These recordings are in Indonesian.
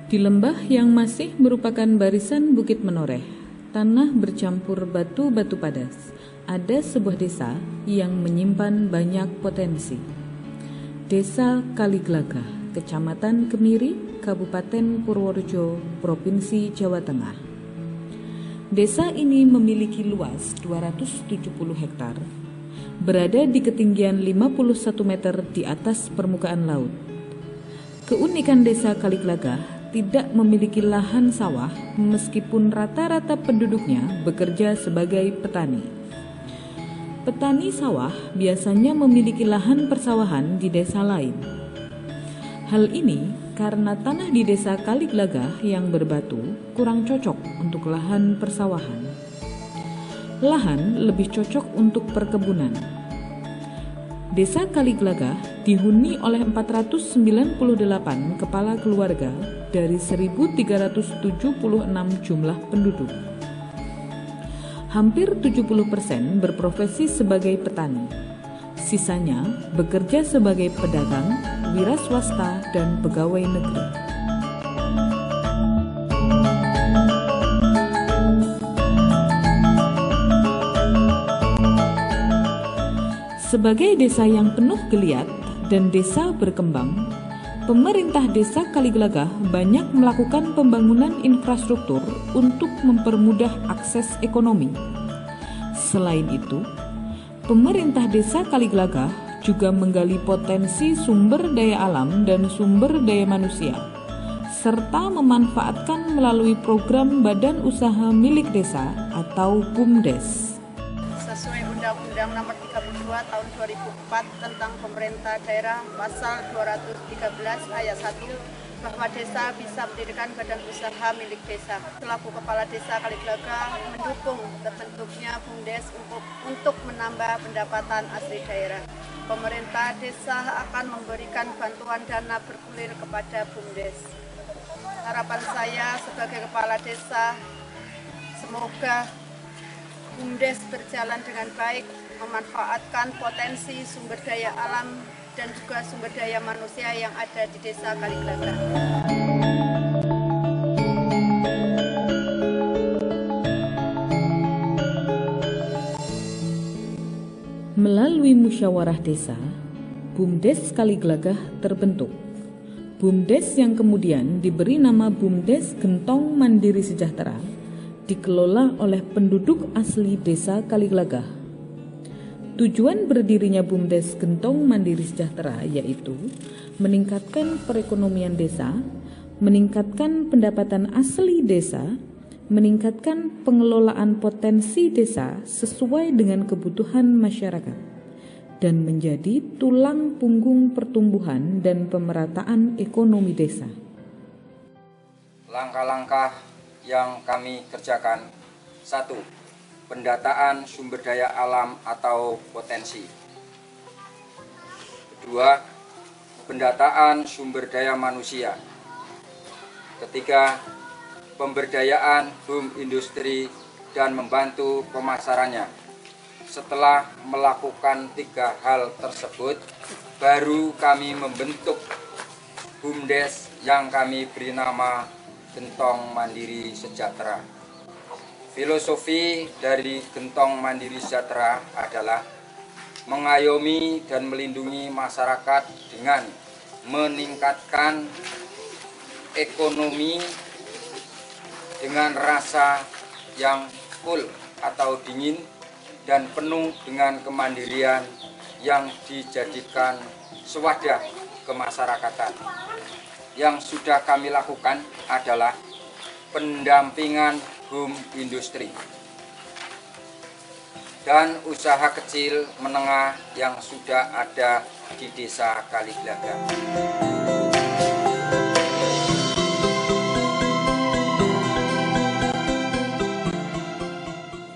Di lembah yang masih merupakan barisan bukit menoreh, tanah bercampur batu-batu padas, ada sebuah desa yang menyimpan banyak potensi. Desa Kaliglagah, Kecamatan Kemiri, Kabupaten Purworejo, Provinsi Jawa Tengah. Desa ini memiliki luas 270 hektar, berada di ketinggian 51 meter di atas permukaan laut. Keunikan desa Kaliglagah tidak memiliki lahan sawah meskipun rata-rata penduduknya bekerja sebagai petani. Petani sawah biasanya memiliki lahan persawahan di desa lain. Hal ini karena tanah di desa Kaliglagah yang berbatu kurang cocok untuk lahan persawahan. Lahan lebih cocok untuk perkebunan. Desa Kaliglagah dihuni oleh 498 kepala keluarga dari 1.376 jumlah penduduk. Hampir 70% berprofesi sebagai petani. Sisanya bekerja sebagai pedagang, wira swasta, dan pegawai negeri. Sebagai desa yang penuh geliat dan desa berkembang, pemerintah desa Kaliglagah banyak melakukan pembangunan infrastruktur untuk mempermudah akses ekonomi. Selain itu, pemerintah desa Kaliglagah juga menggali potensi sumber daya alam dan sumber daya manusia, serta memanfaatkan melalui program Badan Usaha Milik Desa atau BUMDes. Sesuai Undang-Undang Nomor 32 Tahun 2004 tentang Pemerintah Daerah Pasal 213 Ayat 1 bahwa desa bisa mendirikan badan usaha milik desa. Selaku Kepala Desa Kaliglagah mendukung terbentuknya BUMDes untuk menambah pendapatan asli daerah. Pemerintah desa akan memberikan bantuan dana bergulir kepada BUMDes. Harapan saya sebagai Kepala Desa, semoga BUMDes berjalan dengan baik, memanfaatkan potensi sumber daya alam dan juga sumber daya manusia yang ada di desa Kaliglagah. Melalui musyawarah desa, BUMDes Kaliglagah terbentuk. BUMDes yang kemudian diberi nama BUMDes Gentong Mandiri Sejahtera dikelola oleh penduduk asli desa Kaliglagah. Tujuan berdirinya BUMDes Gentong Mandiri Sejahtera yaitu meningkatkan perekonomian desa, meningkatkan pendapatan asli desa, meningkatkan pengelolaan potensi desa sesuai dengan kebutuhan masyarakat, dan menjadi tulang punggung pertumbuhan dan pemerataan ekonomi desa. Langkah-langkah yang kami kerjakan: 1. Pendataan sumber daya alam atau potensi. 2. Pendataan sumber daya manusia. 3. Pemberdayaan boom industri dan membantu pemasarannya. Setelah melakukan 3 hal tersebut, baru kami membentuk BUMDes yang kami beri nama Gentong Mandiri Sejahtera. Filosofi dari Gentong Mandiri Sejahtera adalah mengayomi dan melindungi masyarakat dengan meningkatkan ekonomi dengan rasa yang cool atau dingin dan penuh dengan kemandirian yang dijadikan sewadah kemasyarakatan. Yang sudah kami lakukan adalah pendampingan boom industri dan usaha kecil menengah yang sudah ada di desa Kaliglagah.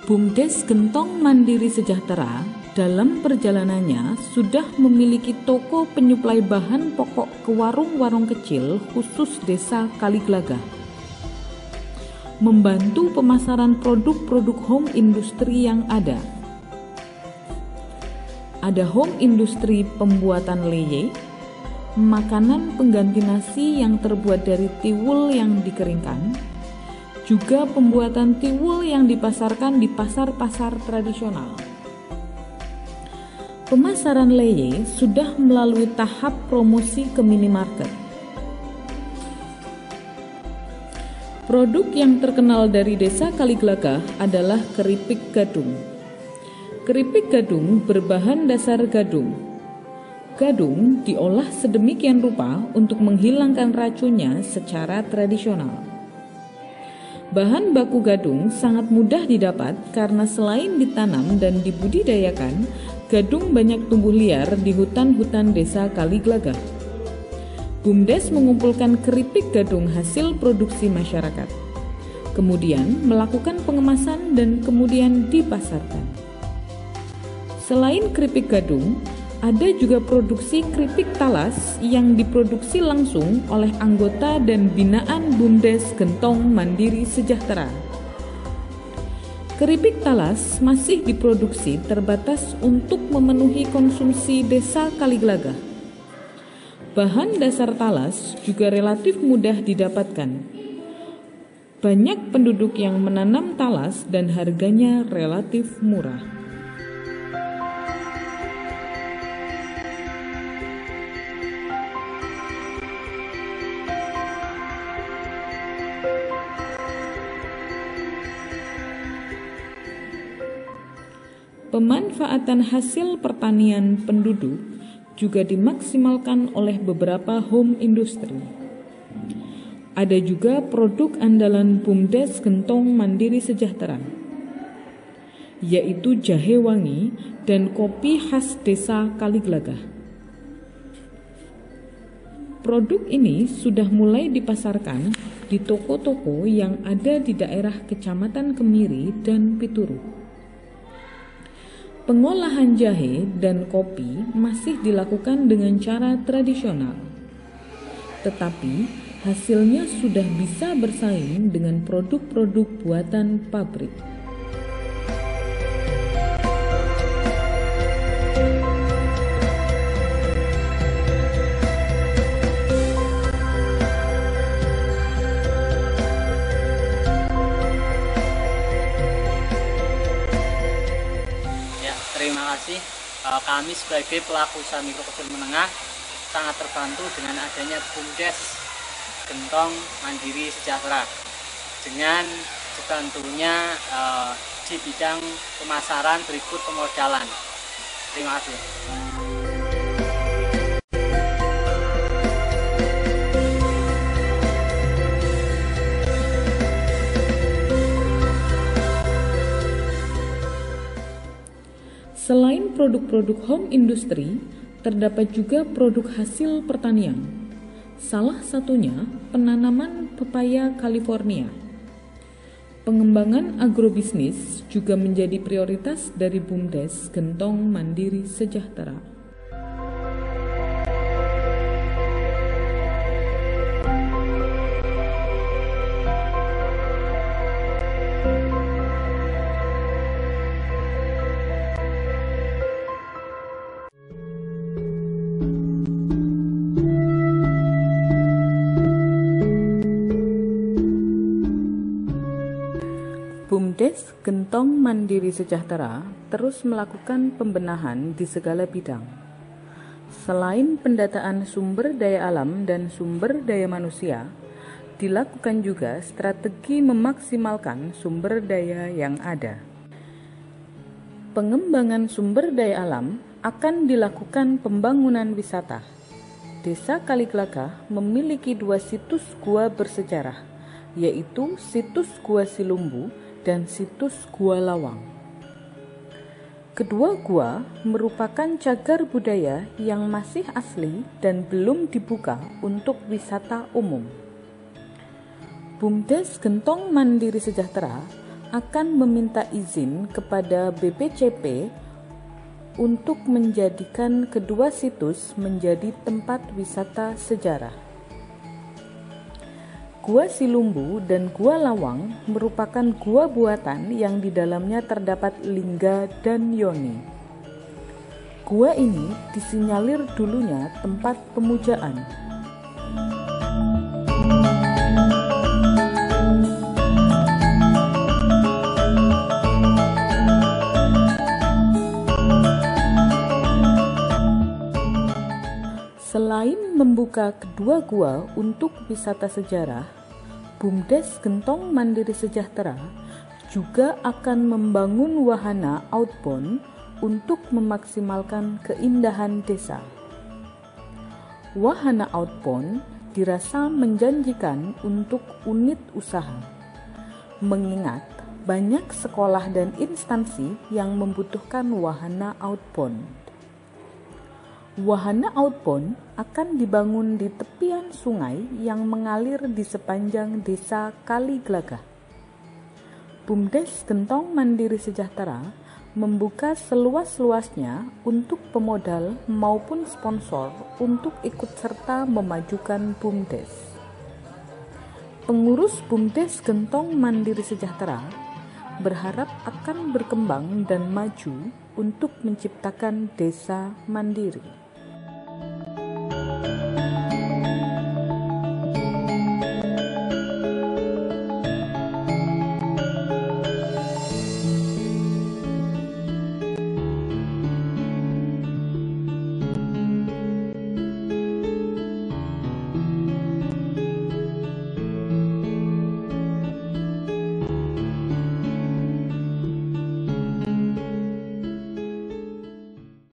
BUMDes Gentong Mandiri Sejahtera dalam perjalanannya sudah memiliki toko penyuplai bahan pokok ke warung-warung kecil khusus desa Kaliglagah, membantu pemasaran produk-produk home industri yang ada. Ada home industri pembuatan leye, makanan pengganti nasi yang terbuat dari tiwul yang dikeringkan, juga pembuatan tiwul yang dipasarkan di pasar-pasar tradisional. Pemasaran leye sudah melalui tahap promosi ke minimarket. Produk yang terkenal dari Desa Kaliglagah adalah keripik gadung. Keripik gadung berbahan dasar gadung. Gadung diolah sedemikian rupa untuk menghilangkan racunnya secara tradisional. Bahan baku gadung sangat mudah didapat karena selain ditanam dan dibudidayakan, gadung banyak tumbuh liar di hutan-hutan Desa Kaliglagah. BUMDes mengumpulkan keripik gadung hasil produksi masyarakat, kemudian melakukan pengemasan dan kemudian dipasarkan. Selain keripik gadung, ada juga produksi keripik talas yang diproduksi langsung oleh anggota dan binaan BUMDes Gentong Mandiri Sejahtera. Keripik talas masih diproduksi terbatas untuk memenuhi konsumsi Desa Kaliglagah. Bahan dasar talas juga relatif mudah didapatkan. Banyak penduduk yang menanam talas dan harganya relatif murah. Pemanfaatan hasil pertanian penduduk juga dimaksimalkan oleh beberapa home industry. Ada juga produk andalan BUMDes Gentong Mandiri Sejahtera, yaitu jahe wangi dan kopi khas Desa Kaliglagah. Produk ini sudah mulai dipasarkan di toko-toko yang ada di daerah Kecamatan Kemiri dan Pituruh. Pengolahan jahe dan kopi masih dilakukan dengan cara tradisional, tetapi hasilnya sudah bisa bersaing dengan produk-produk buatan pabrik. Terima kasih. Kami sebagai pelaku usaha mikro kecil menengah sangat terbantu dengan adanya BUMDes Gentong Mandiri Sejahtera dengan dibantunya di bidang pemasaran berikut pemodalan. Terima kasih. Selain produk-produk home industry, terdapat juga produk hasil pertanian. Salah satunya penanaman pepaya California. Pengembangan agrobisnis juga menjadi prioritas dari BUMDes Gentong Mandiri Sejahtera. BUMDes Gentong Mandiri Sejahtera terus melakukan pembenahan di segala bidang. Selain pendataan sumber daya alam dan sumber daya manusia, dilakukan juga strategi memaksimalkan sumber daya yang ada. Pengembangan sumber daya alam akan dilakukan pembangunan wisata. Desa Kaliglagah memiliki 2 situs gua bersejarah, yaitu situs Gua Silumbu dan situs Gua Lawang. Kedua gua merupakan cagar budaya yang masih asli dan belum dibuka untuk wisata umum. BUMDes Gentong Mandiri Sejahtera akan meminta izin kepada BPCP untuk menjadikan kedua situs menjadi tempat wisata sejarah. Gua Silumbu dan Gua Lawang merupakan gua buatan yang di dalamnya terdapat lingga dan yoni. Gua ini disinyalir dulunya tempat pemujaan. Selain membuka kedua gua untuk wisata sejarah, BUMDes Gentong Mandiri Sejahtera juga akan membangun wahana outbound untuk memaksimalkan keindahan desa. Wahana outbound dirasa menjanjikan untuk unit usaha, mengingat banyak sekolah dan instansi yang membutuhkan wahana outbound. Wahana outbound akan dibangun di tepian sungai yang mengalir di sepanjang desa Kali Glagah. BUMDes Gentong Mandiri Sejahtera membuka seluas-luasnya untuk pemodal maupun sponsor untuk ikut serta memajukan BUMDes. Pengurus BUMDes Gentong Mandiri Sejahtera berharap akan berkembang dan maju untuk menciptakan desa mandiri.